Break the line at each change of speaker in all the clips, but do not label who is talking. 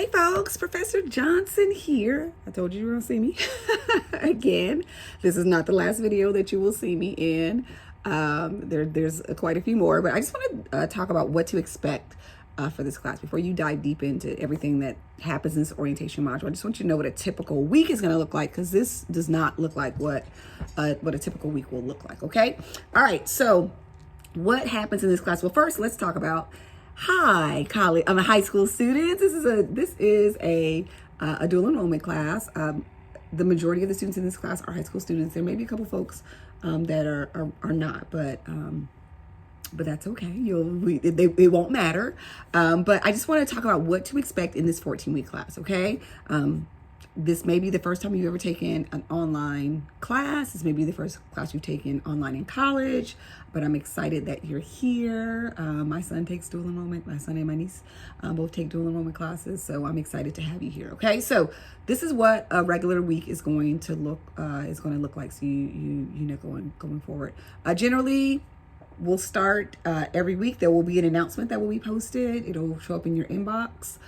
Hey folks, Professor Johnson here. I told you were gonna see me again. This is not the last video that you will see me in. There's quite a few more, but I just want to talk about what to expect for this class before you dive deep into everything that happens in this orientation module. I just want you to know what a typical week is going to look like, because this does not look like what a typical week will look like. Okay. All right. So what happens in this class? Well, first, let's talk about high school students. This is a dual enrollment class. The majority of the students in this class are high school students. There may be a couple folks that are not, but that's okay. It won't matter. But I just want to talk about what to expect in this 14-week class. Okay. This may be the first time you've ever taken an online class. This may be the first class you've taken online in college, but I'm excited that you're here. My son takes dual enrollment. My son and my niece both take dual enrollment classes, so I'm excited to have you here. Okay, so this is what a regular week is going to look like. So you know going forward. Generally, we'll start every week. There will be an announcement that will be posted. It'll show up in your inbox.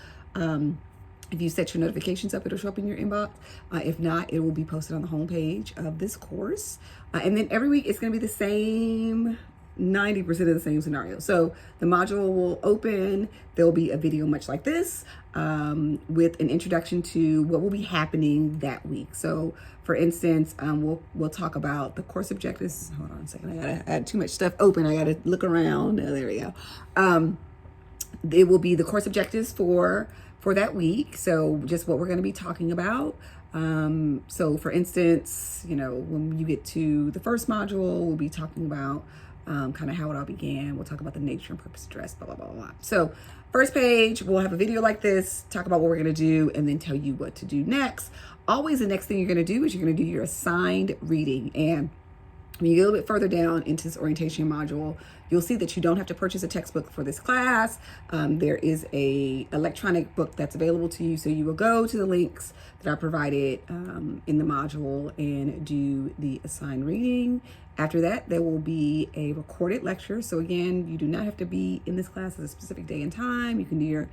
If you set your notifications up, it'll show up in your inbox. If not, it will be posted on the homepage of this course. And then every week it's going to be the same, 90% of the same scenario. So the module will open. There'll be a video much like this with an introduction to what will be happening that week. So for instance, we'll talk about the course objectives. Hold on a second. I had too much stuff open. I got to look around. Oh, there we go. It will be the course objectives for that week. So just what we're going to be talking about. So for instance, when you get to the first module, we'll be talking about kind of how it all began. We'll talk about the nature and purpose of dress, blah, blah, blah, blah. So first page, we'll have a video like this, talk about what we're going to do, and then tell you what to do next. Always the next thing you're going to do is you're going to do your assigned reading. And when you get a little bit further down into this orientation module, you'll see that you don't have to purchase a textbook for this class. There is a electronic book that's available to you. So you will go to the links that are provided in the module and do the assigned reading. After that, there will be a recorded lecture. So again, you do not have to be in this class at a specific day and time. You can do your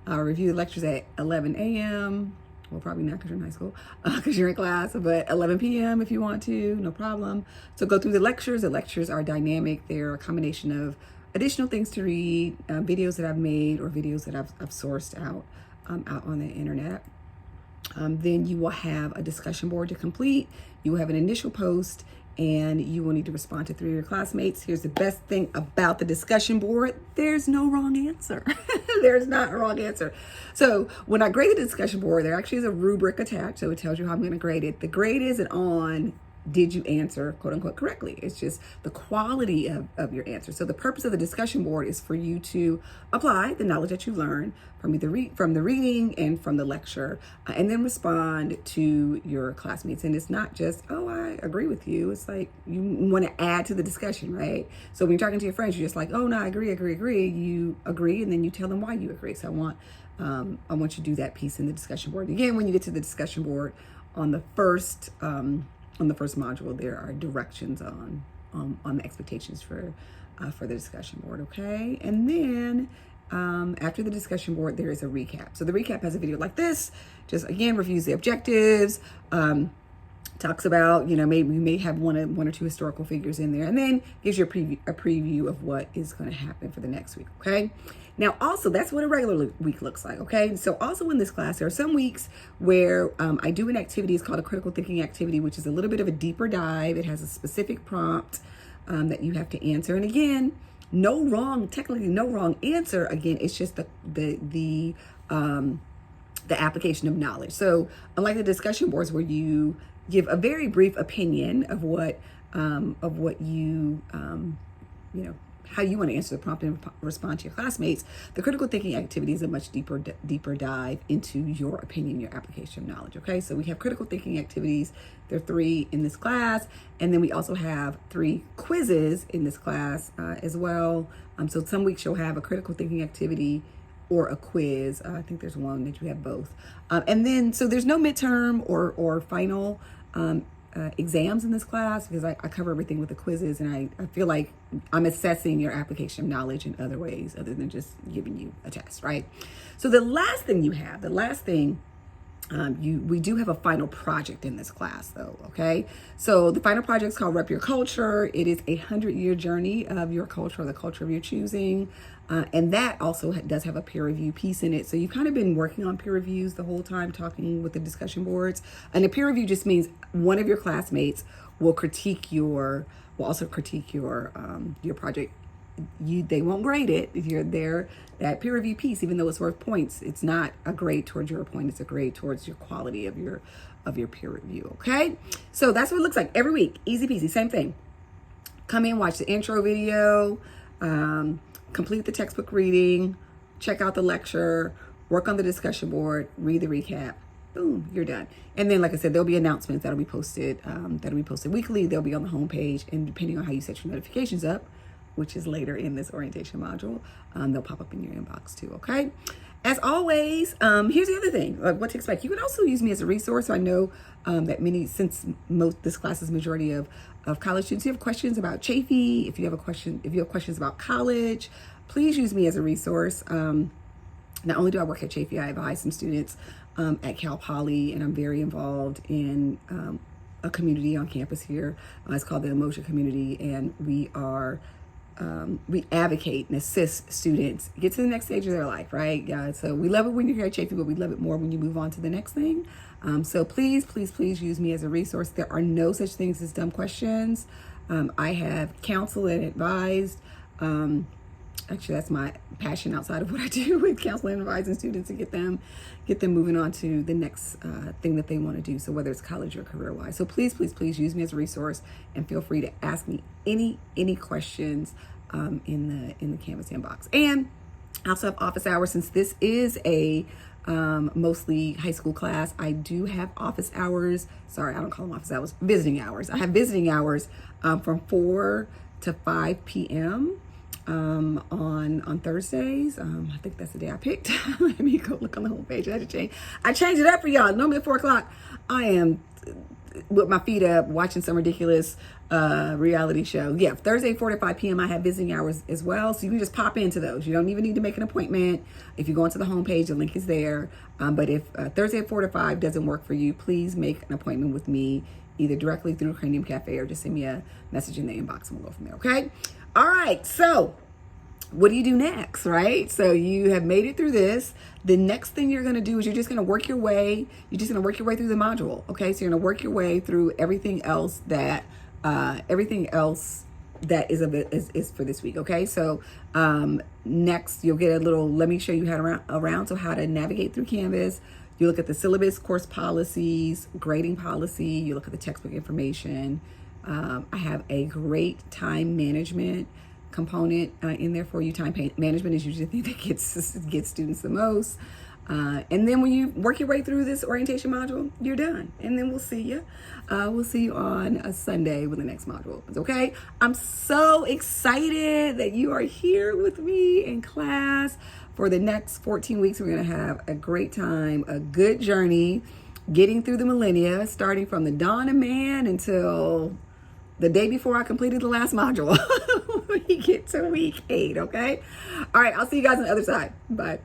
review lectures at 11 a.m. Well, probably not because you're in high school, because you're in class, but 11 p.m. if you want to, no problem. So go through the lectures. The lectures are dynamic. They're a combination of additional things to read, videos that I've made or videos that I've sourced out on the internet. Then you will have a discussion board to complete. You will have an initial post, and you will need to respond to 3 of your classmates. Here's the best thing about the discussion board. There's no wrong answer. There's not a wrong answer. So when I grade the discussion board, there actually is a rubric attached. So it tells you how I'm going to grade it. The grade isn't on did you answer quote unquote correctly. It's just the quality of your answer. So the purpose of the discussion board is for you to apply the knowledge that you've learned from the reading and from the lecture, and then respond to your classmates. And it's not just, oh, I agree with you. It's like you want to add to the discussion, right? So when you're talking to your friends, you're just like, oh no, I agree. You agree, and then you tell them why you agree. So I want you to do that piece in the discussion board. Again, when you get to the discussion board on the first module, there are directions on the expectations for the discussion board. Okay, and then after the discussion board, there is a recap. So the recap has a video like this. Just again reviews the objectives. Talks about maybe we may have one or two historical figures in there, and then gives you a preview of what is going to happen for the next week. Okay. Now, also, that's what a regular week looks like, okay? So also in this class, there are some weeks where I do an activity. It's called a critical thinking activity, which is a little bit of a deeper dive. It has a specific prompt that you have to answer. And again, technically no wrong answer. Again, it's just the application of knowledge. So unlike the discussion boards where you give a very brief opinion of what you how you want to answer the prompt and respond to your classmates, the critical thinking activity is a much deeper dive into your opinion, your application of knowledge. Okay, so we have critical thinking activities. There are 3 in this class, and then we also have 3 quizzes in this class as well. So some weeks you'll have a critical thinking activity or a quiz. I think there's one that you have both. And then, so there's no midterm or final exams in this class because I cover everything with the quizzes, and I feel like I'm assessing your application of knowledge in other ways other than just giving you a test, right? So the last thing we do have a final project in this class though, okay? So the final project is called Rep Your Culture. It is a 100-year journey of your culture, or the culture of your choosing. And that also does have a peer review piece in it. So you've kind of been working on peer reviews the whole time, talking with the discussion boards. And a peer review just means one of your classmates will also critique your project. They won't grade it if you're there. That peer review piece, even though it's worth points, it's not a grade towards your point, it's a grade towards your quality of your peer review. Okay, so that's what it looks like every week. Easy peasy, same thing. Come in, watch the intro video, complete the textbook reading, check out the lecture, work on the discussion board, read the recap. Boom, you're done. And then, like I said, there'll be announcements that'll be posted weekly. They'll be on the homepage, and depending on how you set your notifications up, which is later in this orientation module, they'll pop up in your inbox too, okay? As always, here's the other thing, what to expect. You can also use me as a resource. I know that this class is majority of college students. If you have questions about Chafee, if you have questions about college, please use me as a resource. Not only do I work at Chafee, I advise some students at Cal Poly, and I'm very involved in a community on campus here. It's called the Emotion Community, and we advocate and assist students get to the next stage of their life, right? Yeah, so we love it when you're here at Chafee, but we love it more when you move on to the next thing. So please use me as a resource. There are no such things as dumb questions. I have counseled and advised. Actually, that's my passion outside of what I do with counseling and advising students to get them moving on to the next thing that they want to do. So whether it's college or career-wise. So please use me as a resource, and feel free to ask me any questions in the Canvas inbox. And I also have office hours. Since this is a mostly high school class, I do have office hours. Sorry, I don't call them office hours, visiting hours. I have visiting hours from 4 to 5 p.m. On Thursdays. I think that's the day I picked. Let me go look on the homepage. I changed it up for y'all. Normally at 4 o'clock, I am with my feet up watching some ridiculous reality show. Yeah, Thursday 4 to 5 p.m. I have visiting hours as well. So you can just pop into those. You don't even need to make an appointment. If you go onto the homepage, the link is there. But if Thursday 4 to 5 doesn't work for you, please make an appointment with me, either directly through Cranium Cafe or just send me a message in the inbox and we'll go from there, okay? All right, so what do you do next, right? So you have made it through this. The next thing you're going to do is you're just going to work your way through the module, okay? So you're going to work your way through everything else that is for this week, okay? So next you'll get a little, let me show you how to navigate through Canvas. You look at the syllabus, course policies, grading policy, you look at the textbook information. I have a great time management component in there for you. Time management is usually the thing that gets students the most. And then when you work your way through this orientation module, you're done. And then we'll see you. We'll see you on a Sunday when the next module opens, okay? I'm so excited that you are here with me in class. For the next 14 weeks, we're going to have a great time, a good journey, getting through the millennia, starting from the dawn of man until the day before I completed the last module. We get to week 8, okay? All right, I'll see you guys on the other side. Bye.